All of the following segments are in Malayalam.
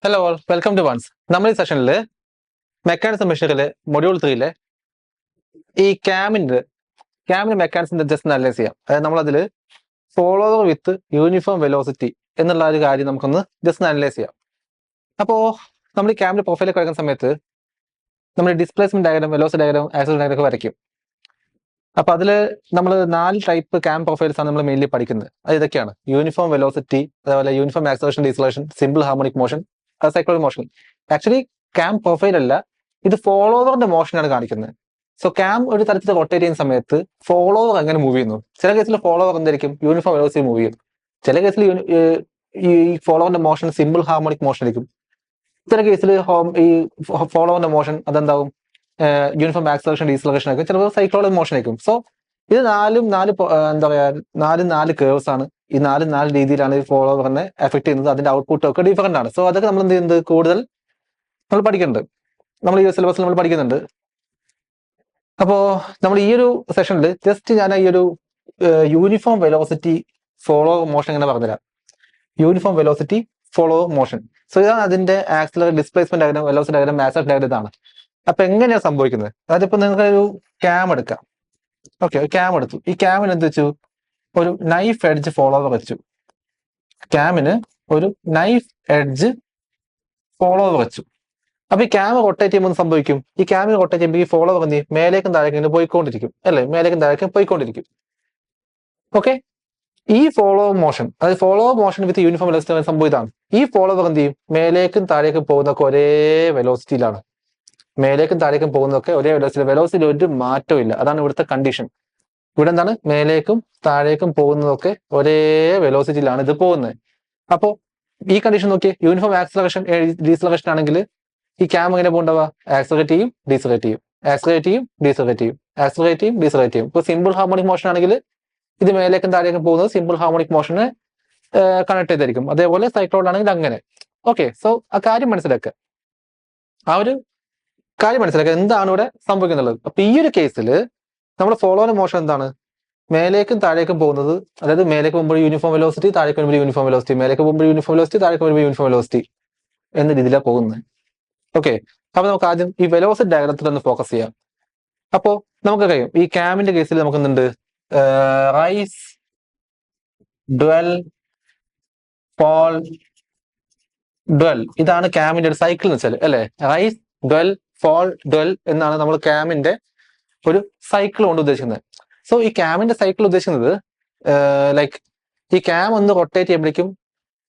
Hello all, welcome to ones. നമ്മൾ ഈ സെഷനിൽ മെക്കാനിസം മെഷീനിലെ മൊഡ്യൂൾ 3 ഈ ക്യാമിന്റെ മെക്കാനിസം ജസ്റ്റ് അനലൈസ് ചെയ്യാം. അതായത് നമ്മളതിൽ ഫോളോവർ വിത്ത് യൂണിഫോം വെലോസിറ്റി എന്നുള്ള ഒരു കാര്യം നമുക്കൊന്ന് ജസ്റ്റ് അനലൈസ് ചെയ്യാം. അപ്പോൾ നമ്മൾ ഈ ക്യാമിന്റെ പ്രൊഫൈലൊക്കെ വരയ്ക്കുന്ന സമയത്ത് നമ്മൾ displacement diagram, velocity diagram, acceleration diagram ഒക്കെ വരയ്ക്കും. അപ്പൊ അതിൽ നമ്മൾ 4 ടൈപ്പ് ക്യാം പ്രൊഫൈൽസ് ആണ് നമ്മൾ മെയിൻലി പഠിക്കുന്നത്. അത് ഇതൊക്കെയാണ്: യൂണിഫോം വെലോസിറ്റി, അതേപോലെ uniform acceleration, deceleration, simple harmonic motion, cycloid motion. Actually cam profile അല്ല, ഇത് ഫോളോവറിന്റെ മോഷനാണ് കാണിക്കുന്നത്. സോ ക്യാം ഒരു തരത്തിൽ റൊട്ടേറ്റ് ചെയ്യുന്ന സമയത്ത് ഫോളോവർ എങ്ങനെ മൂവ് ചെയ്യുന്നു. ചില കേസിൽ ഫോളോവർ എന്തായിരിക്കും യൂണിഫോം വെലോസിറ്റി മൂവ് ചെയ്യും. ചില കേസിൽ ഈ ഫോളോവറിന്റെ മോഷൻ സിമ്പിൾ ഹാർമോണിക് മോഷൻ ആയിരിക്കും. ചില കേസിൽ ഈ ഫോളോവറിന്റെ മോഷൻ അതെന്താവും യൂണിഫോം ആക്സലറേഷൻ, ഡീസലറേഷൻ ആയിരിക്കും. ചിലപ്പോൾ സൈക്ലോയിഡ് മോഷൻ ആയിരിക്കും. സോ ഇത് എന്താ പറയാ, നാല് കേർവ്സ് ആണ്. ഈ നാല് രീതിയിലാണ് ഈ ഫോളോവറിനെ എഫക്ട് ചെയ്യുന്നത്. അതിന്റെ ഔട്ട്പുട്ട് ഒക്കെ ഡിഫറെന്റ് ആണ്. സോ അതൊക്കെ നമ്മൾ എന്ത് ചെയ്യുന്നത് കൂടുതൽ നമ്മൾ പഠിക്കുന്നുണ്ട്. നമ്മൾ ഈ സിലബസിൽ നമ്മൾ പഠിക്കുന്നുണ്ട്. അപ്പോ നമ്മൾ ഈ ഒരു സെഷനിൽ ജസ്റ്റ് ഞാൻ ഈ ഒരു യൂണിഫോം വെലോസിറ്റി ഫോളോവർ മോഷൻ എങ്ങനെ പറഞ്ഞുതരാം. Uniform velocity follower motion. So ഇതാണ് അതിന്റെ acceler displacement diagram, velocity diagram, acceleration diagram ഇതാണ്. അപ്പൊ എങ്ങനെയാണ് സംഭവിക്കുന്നത്? അതായത് ഇപ്പൊ നിങ്ങൾക്ക് ഒരു ക്യാം എടുക്കാം. ഓക്കെ, ഒരു ക്യാം എടുത്തു. ഈ ക്യാമിന് എന്ത് വെച്ചു? ഒരു നൈഫ് എഡ്ജ് ഫോളോവർ വെച്ചു. ക്യാമിന് ഒരു നൈഫ് എഡ്ജ് ഫോളോവർ വെച്ചു. അപ്പൊ ഈ ക്യാമ് റൊട്ടേറ്റ് ചെയ്യുമ്പോൾ സംഭവിക്കും, ഈ ക്യാമിന് റൊട്ടേറ്റ് ചെയ്യുമ്പോൾ ഈ ഫോളോവർ എന്ത് ചെയ്യും? മേലേക്കും താഴേക്കും ഇങ്ങനെ പോയിക്കൊണ്ടിരിക്കും അല്ലെ? മേലേക്കും താഴേക്കും പോയിക്കൊണ്ടിരിക്കും. ഓക്കെ, ഈ ഫോളോവർ മോഷൻ, അതായത് follower motion with uniform velocity സംഭവം ഇതാണ്. ഈ ഫോളോവർ എന്ത് ചെയ്യും? മേലേക്കും താഴേക്കും പോകുന്നതൊക്കെ ഒരേ വെലോസിറ്റിയിലാണ്. മേലേക്കും താഴേക്കും പോകുന്നതൊക്കെ ഒരേ വെലോസിറ്റിയിൽ ഒരു മാറ്റവും ഇല്ല. അതാണ് ഇവിടുത്തെ കണ്ടീഷൻ. ഇവിടെ എന്താണ്? മേലേക്കും താഴേക്കും പോകുന്നതൊക്കെ ഒരേ വെലോസിറ്റിയിലാണ് ഇത് പോകുന്നത്. അപ്പോൾ ഈ കണ്ടീഷൻ നോക്കിയേ, യൂണിഫോം ആക്സിലറേഷൻ, ഡീസലറേഷൻ ആണെങ്കിൽ ഈ ക്യാം എങ്ങനെ പോകണ്ടാവുക? ആക്സിലറേറ്റ് ചെയ്യും, ഡീസലറേറ്റ് ചെയ്യും, ആക്സിലറേറ്റ് ചെയ്യും, ഡീസലറേറ്റ് ചെയ്യും, ആക്സിലറേറ്റ് ചെയ്യും, ഡീസലറേറ്റ് ചെയ്യും. ഇപ്പോൾ സിമ്പിൾ ഹാർമോണിക് മോഷൻ ആണെങ്കിൽ ഇത് മേലേക്കും താഴേക്കും പോകുന്നത് സിമ്പിൾ ഹാർമോണിക് മോഷനെ കണക്ട് ചെയ്തായിരിക്കും. അതേപോലെ സൈക്ലോയിഡ് ആണെങ്കിൽ അങ്ങനെ. ഓക്കെ, സോ ആ കാര്യം മനസ്സിലാക്കുക, എന്താണ് ഇവിടെ സംഭവിക്കുന്നുള്ളത്. അപ്പൊ ഈ ഒരു കേസിൽ നമ്മുടെ ഫോളോവർ മോഷൻ എന്താണ്? മേലേക്കും താഴേക്കും പോകുന്നത്, അതായത് മേലേക്ക് പോകുമ്പോൾ യൂണിഫോം വെലോസിറ്റി, താഴേക്ക് വരുമ്പോൾ യൂണിഫോം വെലോസിറ്റി, മേലേക്ക് പോകുമ്പോൾ യൂണിഫോം വെലോസിറ്റി, താഴേക്ക് വരുമ്പോൾ യൂണിഫോം വെലോസിറ്റി എന്ന രീതിയിലാണ് പോകുന്നത്. ഓക്കെ, അപ്പൊ നമുക്ക് ആദ്യം ഈ വെലോസിറ്റി ഡയഗ്രത്തിൽ ഒന്ന് ഫോക്കസ് ചെയ്യാം. അപ്പോ നമുക്കറിയാം ഈ ക്യാമിന്റെ കേസിൽ നമുക്ക് എന്തുണ്ട്? Rise, dwell, fall, dwell. ഇതാണ് ക്യാമിന്റെ ഒരു സൈക്കിൾ എന്ന് വെച്ചാൽ അല്ലെ? റൈസ്, ഡ്വെൽ, ഫോൾ, ഡ്വെൽ എന്നാണ് നമ്മൾ ക്യാമിന്റെ ഒരു സൈക്കിൾ കൊണ്ട് ഉദ്ദേശിക്കുന്നത്. സോ ഈ ക്യാമിന്റെ സൈക്കിൾ ഉദ്ദേശിക്കുന്നത് ലൈക്ക് ഈ ക്യാം ഒന്ന് റൊട്ടേറ്റ് ചെയ്യുമ്പോഴേക്കും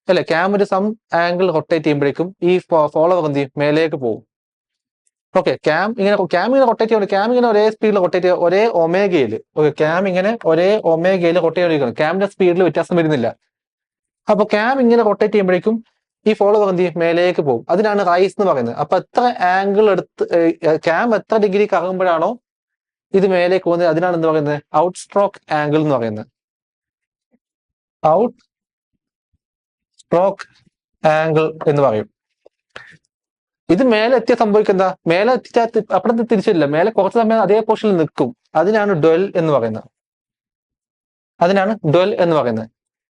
അല്ലെ, ക്യാം ഒരു സം ആംഗിൾ റൊട്ടേറ്റ് ചെയ്യുമ്പോഴേക്കും ഈ ഫോളോവർ എന്ത് ചെയ്യും? മേലേക്ക് പോകും. ഓക്കെ, ക്യാം ഇങ്ങനെ റൊട്ടേറ്റ് ചെയ്യുമ്പോൾ ക്യാം ഇങ്ങനെ ഒരേ സ്പീഡിൽ റൊട്ടേറ്റ് ചെയ്യുക, ഒരേ ഒമേഗയിൽ. ഓക്കെ, ക്യാം ഇങ്ങനെ ഒരേ ഒമേഗയിൽ റൊട്ടേറ്റ് ചെയ്തിരിക്കണം. ക്യാമിന്റെ സ്പീഡിൽ വ്യത്യാസം വരുന്നില്ല. അപ്പൊ ക്യാം ഇങ്ങനെ റൊട്ടേറ്റ് ചെയ്യുമ്പോഴേക്കും ഈ ഫോളോവർ എന്ത് ചെയ്യും? മേലേക്ക് പോകും. അതിനാണ് റൈസ് എന്ന് പറയുന്നത്. അപ്പൊ എത്ര ആംഗിൾ എടുത്ത് ക്യാം എത്ര ഡിഗ്രി കറങ്ങുമ്പോഴാണോ ഇത് മേലേക്ക് പോകുന്നത്, അതിനാണ് എന്ത് പറയുന്നത്? ഔട്ട് സ്ട്രോക്ക് ആംഗിൾ എന്ന് പറയുന്നത്. ഔട്ട് സ്ട്രോക്ക് ആംഗിൾ എന്ന് പറയും. ഇത് മേലെ എത്തിയ സംഭവിക്കുന്ന, മേലെ എത്തിച്ചാൽ അപ്പുറത്ത് തിരിച്ചില്ല, മേലെ കുറച്ച് സമയം അതേ പൊസിഷനിൽ നിൽക്കും. അതിനാണ് ഡ്വെൽ എന്ന് പറയുന്നത്.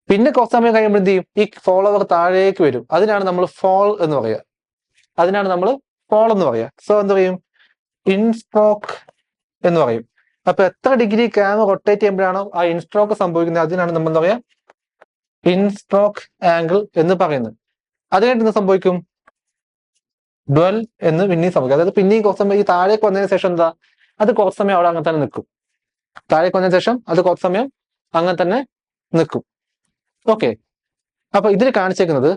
പിന്നെ കുറച്ച് സമയം കഴിയുമ്പോൾ എന്ത് ചെയ്യും? ഈ ഫോളോവർ താഴേക്ക് വരും. അതിനാണ് നമ്മൾ ഫോൾ എന്ന് പറയുക. സോ എന്ത് പറയും? ഇൻസ്ട്രോക്ക് എന്ന് പറയും. അപ്പൊ എത്ര ഡിഗ്രി ക്യാം റൊട്ടേറ്റ് ചെയ്യുമ്പോഴാണോ ആ ഇൻസ്ട്രോക്ക് സംഭവിക്കുന്നത്, അതിനാണ് നമ്മൾ എന്താ പറയാ? ഇൻസ്ട്രോക്ക് ആംഗിൾ എന്ന് പറയുന്നത്. അത് കഴിഞ്ഞിട്ട് എന്ത് സംഭവിക്കും? ഡ്വെൽ എന്ന് പിന്നെയും സംഭവിക്കും. അതായത് പിന്നെയും കുറച്ച് സമയം ഈ താഴേക്ക് വന്നതിന് ശേഷം എന്താ, അത് കുറച്ച് സമയം അവിടെ അങ്ങനെ തന്നെ നിൽക്കും. താഴേക്ക് വന്നതിന് ശേഷം അത് കുറച്ച് സമയം അങ്ങനെ തന്നെ നിൽക്കും. ഓക്കെ, അപ്പൊ ഇതിൽ കാണിച്ചേക്കുന്നത്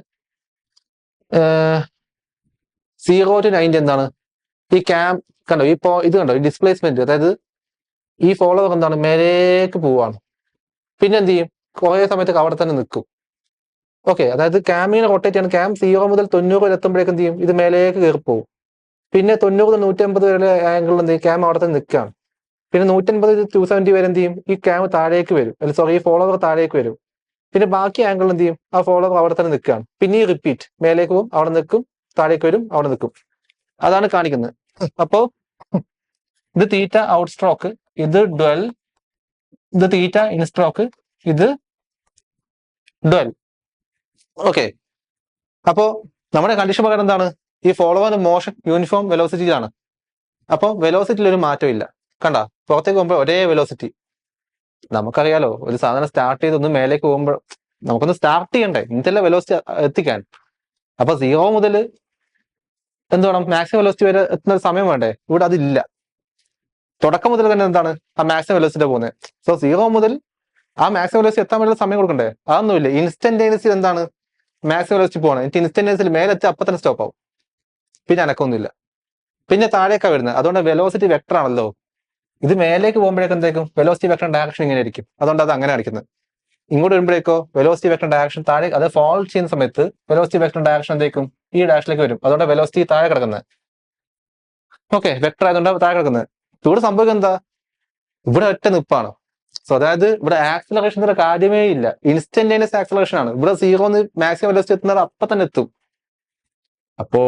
0 to 90 എന്താണ്? ഈ ക്യാം കണ്ടോ, ഇത് കണ്ടോ, ഈ ഡിസ്പ്ലേസ്മെന്റ്, അതായത് ഈ ഫോളോവർ എന്താണ്? മേലേക്ക് പോവാണ്. പിന്നെ എന്ത് ചെയ്യും? കുറെ സമയത്തേക്ക് അവിടെ തന്നെ നിൽക്കും. ഓക്കെ, അതായത് ക്യാമിനെ റൊട്ടേറ്റ് ചെയ്യണം. ക്യാം 0 മുതൽ 90 വരെ എത്തുമ്പോഴേക്കും എന്ത് ചെയ്യും? ഇത് മേലേക്ക് കയറി പോകും. പിന്നെ 90 മുതൽ 150 വരെ ആംഗിളിൽ എന്ത് ചെയ്യും? ക്യാം അവിടെ തന്നെ നിൽക്കുകയാണ്. പിന്നെ 150 270 വരെ എന്ത് ചെയ്യും? ഈ ക്യാം താഴേക്ക് വരും, ഈ ഫോളോവർ താഴേക്ക് വരും. പിന്നെ ബാക്കി ആംഗിൾ എന്ത് ചെയ്യും? ആ ഫോളോവർ അവിടെ തന്നെ നിൽക്കുകയാണ്. പിന്നെ ഈ റിപ്പീറ്റ്, മേലേക്ക് പോകും, അവിടെ നിൽക്കും, താഴേക്ക് വരും, അവിടെ നിൽക്കും. അതാണ് കാണിക്കുന്നത്. അപ്പോ ഇത് തീറ്റ ഔട്ട് സ്ട്രോക്ക്, ഇത് ഡ്വെൽ, ഇത് തീറ്റ ഇൻ സ്ട്രോക്ക്, ഇത് ഡ്വെൽ. ഓക്കെ, അപ്പോ നമ്മുടെ കണ്ടീഷൻ പ്രകാരം എന്താണ്? ഈ ഫോളോവർ മോഷൻ യൂണിഫോം വെലോസിറ്റിയിലാണ്. അപ്പോൾ വെലോസിറ്റിയിൽ ഒരു മാറ്റം ഇല്ല. കണ്ട, പുറത്തേക്ക് പോകുമ്പോൾ ഒരേ വെലോസിറ്റി. നമുക്കറിയാലോ, ഒരു സാധനം സ്റ്റാർട്ട് ചെയ്ത് ഒന്ന് മേലേക്ക് പോകുമ്പോൾ നമുക്കൊന്ന് സ്റ്റാർട്ട് ചെയ്യണ്ടേ, ഇന്നത്തെ വെലോസിറ്റി എത്തിക്കാൻ. അപ്പൊ 0 മുതൽ എന്ത് വേണം? മാക്സിമം വെലോസിറ്റി വരെ എത്തുന്ന സമയം വേണ്ടേ? ഇവിടെ അതില്ല. തുടക്കം മുതൽ തന്നെ എന്താണ് ആ മാക്സിമം വെലോസിറ്റി പോകുന്നത്. സോ 0 മുതൽ ആ മാക്സിമം വെലോസിറ്റി എത്താൻ വേണ്ടി സമയം കൊടുക്കണ്ടേ? അതൊന്നുമില്ല. ഇൻസ്റ്റന്റേനിയസിൽ എന്താണ് മാക്സിമം വെലോസിറ്റി പോകണം. എനിക്ക് ഇൻസ്റ്റന്റേനിയസിൽ മേലെത്തി അപ്പൊ തന്നെ സ്റ്റോപ്പ് ആവും, പിന്നെ അനക്കൊന്നുമില്ല. പിന്നെ താഴേക്കാണ് വരുന്നത്. അതുകൊണ്ട് വെലോസിറ്റി വെക്ടർ ആണല്ലോ. ഇത് മേലേക്ക് പോകുമ്പോഴേക്കും എന്തേക്കും വെലോസിറ്റി വെക്ടർ ഡയറക്ഷൻ ഇങ്ങനെ ആയിരിക്കും. അതുകൊണ്ട് അത് അങ്ങനെ കാണിക്കുന്നത്. ഇങ്ങോട്ട് വരുമ്പോഴേക്കോ വെലോസിറ്റി വെക്ടർ ഡയറക്ഷൻ താഴെ, അത് ഫോൾ ചെയ്യുന്ന സമയത്ത് വെലോസിറ്റി വെക്ടർ ഡയറക്ഷൻ എന്തേക്കും ഈ ഡയറക്ഷനിലേക്ക് വരും. അതുകൊണ്ട് വെലോസിറ്റി താഴെ കിടക്കുന്നത്. ഓക്കെ, വെക്ടർ ആയതുകൊണ്ട് താഴെ കിടക്കുന്നത്. ഇവിടെ സംഭവിക്കുന്നത് എന്താ? ഇവിടെ ഒറ്റ നിപ്പാണ്. സോ അതായത് ഇവിടെ ആക്സിലറേഷന്റെ കാര്യമേ ഇല്ല. ഇൻസ്റ്റന്റേനിയസ് ആക്സിലറേഷൻ ആണ്. ഇവിടെ 0 മാക്സിമം വെലോസിറ്റി എത്തുന്നത് അപ്പൊ തന്നെ എത്തും. അപ്പോ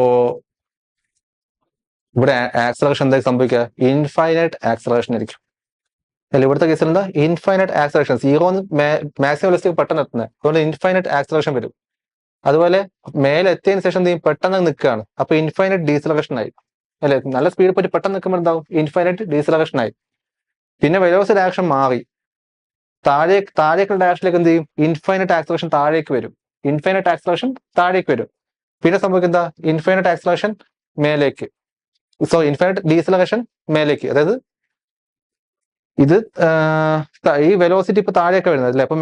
ഇവിടെ ആക്സിലറേഷൻ എന്താ സംഭവിക്കുക? ഇൻഫൈനൈറ്റ് ആക്സിലറേഷൻ ആയിരിക്കും. അല്ല, ഇവിടുത്തെ കേസിൽ എന്താ? Infinite acceleration. 0 മാക്സിമം വെലോസിറ്റി പെട്ടെന്ന് എത്തുന്നത്. അതുകൊണ്ട് ഇൻഫൈനൈറ്റ് ആക്സിലറേഷൻ വരും. അതുപോലെ മേലെ എത്തിയതിനു ശേഷം പെട്ടെന്ന് നിൽക്കുകയാണ്. അപ്പൊ ഇൻഫൈനൈറ്റ് ഡീസലറേഷൻ ആയി. അല്ലെ, നല്ല സ്പീഡ് പോയിട്ട് പെട്ടെന്ന് നിൽക്കുമ്പോൾ എന്താവും? ഇൻഫൈനൈറ്റ് ഡീസലറേഷൻ ആയി. പിന്നെ വെലോസിറ്റി ഡയറക്ഷൻ മാറി താഴേക്കുള്ള ഡയറക്ഷനിലേക്ക് എന്ത് ചെയ്യും? ഇൻഫൈനൈറ്റ് ആക്സിലറേഷൻ താഴേക്ക് വരും. ഇൻഫൈനൈറ്റ് ആക്സിലറേഷൻ താഴേക്ക് വരും. പിന്നെ സംഭവിക്കുന്ന എന്താ? ഇൻഫൈനൈറ്റ് ആക്സിലറേഷൻ മേലേക്ക്. സോ ഇൻഫൈനൈറ്റ് ഡീസലറേഷൻ മേലേക്ക്. അതായത് ഇത് ഈ വെലോസിറ്റി ഇപ്പൊ താഴേക്ക് വരുന്നത് അല്ലേ? അപ്പൊ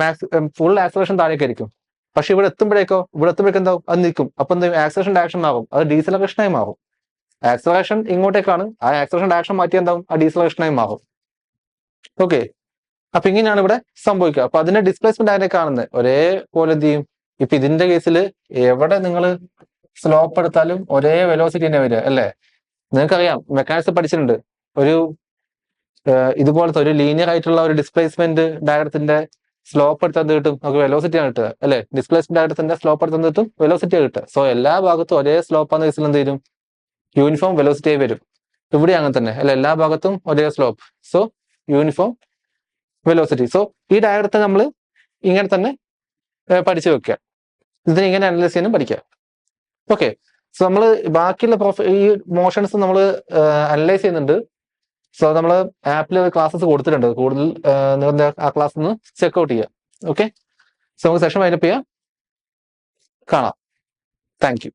ഫുൾ ആക്സിലറേഷൻ താഴേക്ക് ആയിരിക്കും. പക്ഷെ ഇവിടെ എത്തുമ്പോഴേക്കും എന്താവും? അത് നിൽക്കും. അപ്പൊ എന്താ? ആക്സിലറേഷൻ ഡയറക്ഷൻ മാറും. അത് ഡീസലറേഷനായി മാറും. ആക്സിലറേഷൻ ഇങ്ങോട്ടേക്കാണ്, ആ ആക്സിലറേഷൻ ഡയറക്ഷൻ മാറ്റി എന്താവും? ആ ഡീസലറേഷനായി മാറും. ഓക്കെ, അപ്പൊ ഇങ്ങനെയാണ് ഇവിടെ സംഭവിക്കുക. അപ്പൊ അതിന്റെ ഡിസ്പ്ലേസ്മെന്റ് അതിനെ കാണുന്നത് ഒരേപോലെ എന്ത് ചെയ്യും? ഇപ്പൊ ഇതിന്റെ കേസിൽ എവിടെ നിങ്ങൾ സ്ലോപ്പ് എടുത്താലും ഒരേ വെലോസിറ്റി തന്നെ വരിക അല്ലേ? നിങ്ങൾക്കറിയാം, മെക്കാനിക്സ് പഠിച്ചിട്ടുണ്ട്. ഒരു ഇതുപോലത്തെ ഒരു ലീനിയർ ആയിട്ടുള്ള ഒരു ഡിസ്പ്ലേസ്മെന്റ് ഡയഗ്രത്തിന്റെ സ്ലോപ്പ് എടുത്തത് കിട്ടും, നമുക്ക് വെലോസിറ്റി ആണ് കിട്ടുക അല്ലെ? ഡിസ്പ്ലേസ്മെന്റ് ഡയഗ്രത്തിന്റെ സ്ലോപ്പ് എടുത്തത് കിട്ടും, വെലോസിറ്റി കിട്ടുക. സോ എല്ലാ ഭാഗത്തും ഒരേ സ്ലോപ്പ് ആണെന്ന കേസിൽ എന്ത് വരും? യൂണിഫോം വെലോസിറ്റി ആയി വരും. ഇവിടെ അങ്ങനെ തന്നെ അല്ലെ? എല്ലാ ഭാഗത്തും ഒരേ slope. So uniform velocity. So ഈ ഡയഗ്രത്തെ നമ്മൾ ഇങ്ങനെ തന്നെ പഠിച്ചു വെക്കുക. ഇതിനെ ഇങ്ങനെ അനലൈസ് ചെയ്യാനും പഠിക്കുക. ഓക്കെ, സോ നമ്മൾ ബാക്കിയുള്ള ഈ മോഷൻസ് നമ്മൾ അനലൈസ് ചെയ്യുന്നുണ്ട്. സോ നമ്മൾ ആപ്പിൽ ക്ലാസ്സസ് കൊടുത്തിട്ടുണ്ട്. കൂടുതൽ നിങ്ങൾ ആ ക്ലാസ് ഒന്ന് ചെക്ക്ഔട്ട് ചെയ്യുക. ഓക്കെ, സോ നമുക്ക് സെഷൻ വൈൻഡപ്പ് ചെയ്യാം. കാണാം. Thank you.